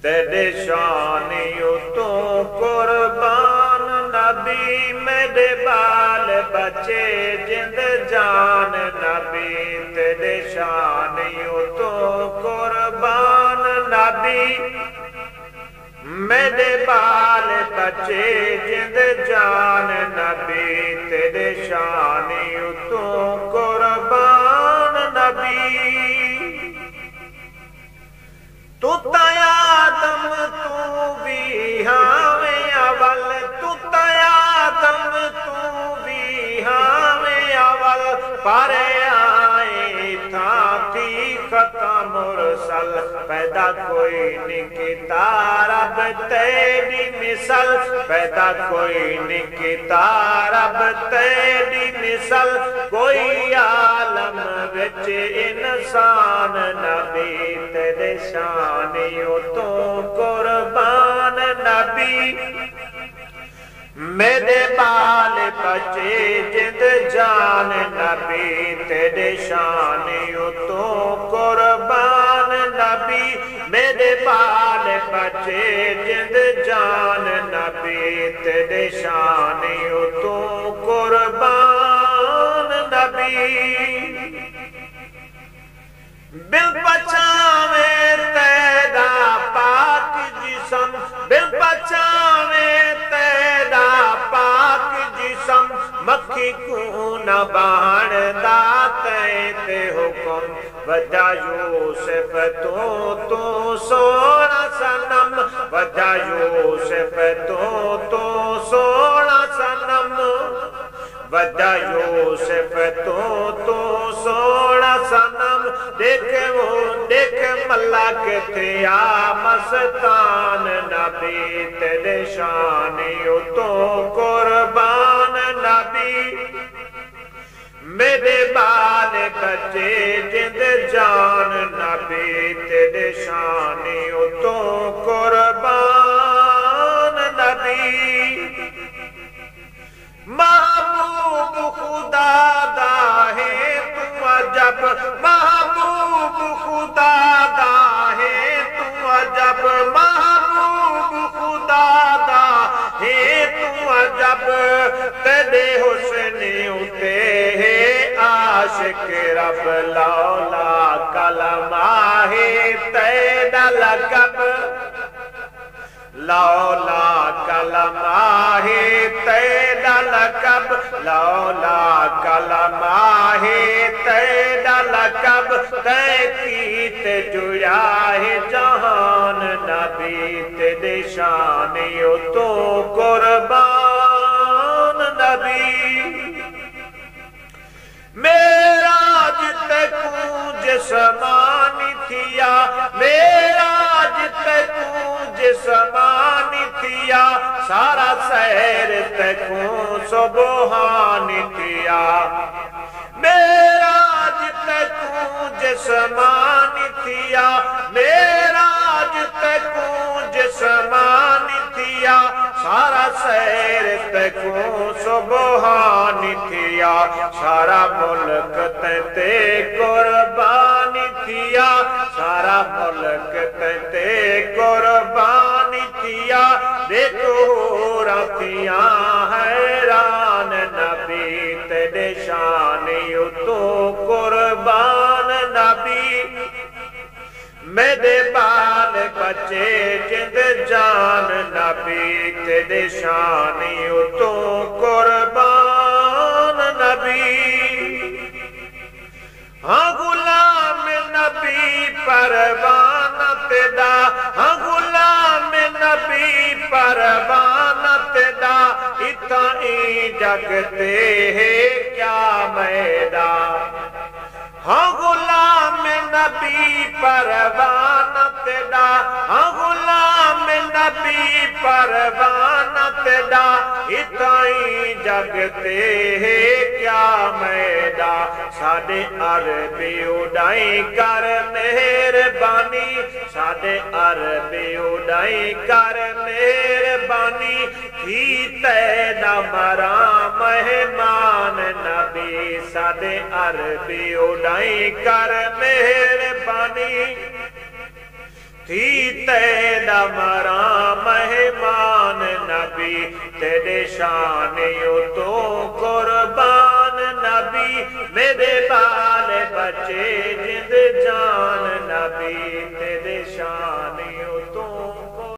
तेरे शानियों तो कुर्बान नबी, मेरे बाल बचे जिंद जान नबी। तेरे शानियों तो कुर्बान नबी, मेरे बाल बचे जिंद जान नबी। तेरे शानियों तो कुर्बान नबी। तू आदम तू भी हावे अवल, तू आदम तू भी हावे अवल। पर आए था थी खता मुरसल, पैदा कोई निकिता रब तेरी मिसल। पैदा कोई निकिता रब तेरी मिसल, कोई आलम विच इंसान नबी। तेरे शानियों तो कुर्बान नबी, मेरे बाल बचे जिंद जान नबी। तेरे शानियों तो कुर्बान नबी, मेरे बाल बचे जिंद जान नबी। तेरे शानियों तो कुर्बान नबी। बिल बचावे तेरा पाक जिसम, बिल बचावे तेरा पाक जिसम। मक्खी को न बाणदा ते हुकुम, वजा यूसुफ तो सोना सनम। वजा यूसुफ तो सोना सनम। वजा यूसुफ तो सोना सनम। देख वो देख मल्ला किथे आ मस्तान नबी। तेरे शानियों तो कुर्बान नबी, मेरे बाल बचे जिंद जान नबी। तेरे शानियों तो कुर्बान नबी। महबूब खुदा दा है तू अजब, महबूब खुदा दा है तू अजब। महबूब खुदा दा है तू अजब, तेरे हुस्न उते है आशिक रब। लौला कलमा है तेरा लक़ब, लौला कलमा है तेरा लक़ब। लौला कलमा है तेरा लक़ब, तैकीत जुया है जहान नबी। तेरे शानियों तो कुर्बान नबी, मेराज तकू जिस्मानी थिया। मेराज तकू जिस्मानी थिया, सारा सैर तकू सुबहानी थिया। मेराज तकू जिस्मानी थिया, मेराज तकू जिस्मानी थिया। सारा सैर तकू सुबहानी थिया, सारा मुल्क ते कुर्बानी थिया। सारा मुल्क ते कुर्बानी थिया। देखो रतिया हैरान नबी, तेरे शानियों तो कुर्बान नबी। मेरे बाल बचे जिंद जान नबी। तेरे शानियों तो कुर्बान नबी। हाँ गुलाम नबी परवाना तेरा, हाँ गुलाम नबी परवाना तेरा। इतना ही जगते है क्या मैदा, हाँ गुलाम नबी परवाना तेरा। हाँ गुलाम नबी परवाना तेरा। इताई जगते है क्या मैदा, साडे अरबी उड़ाई कर मेहरबानी। साडे अरबी उड़ाई कर मेहरबानी। थी तेरा मरा मेहमान नबी। साडे अरबी उड़ाई कर मेहरबानी। थी तेरा मरा मेहमान नबी तेरे शान तो कुर्बान नबी मेरे बाल बच्चे जिंद जान नबी तेरे शान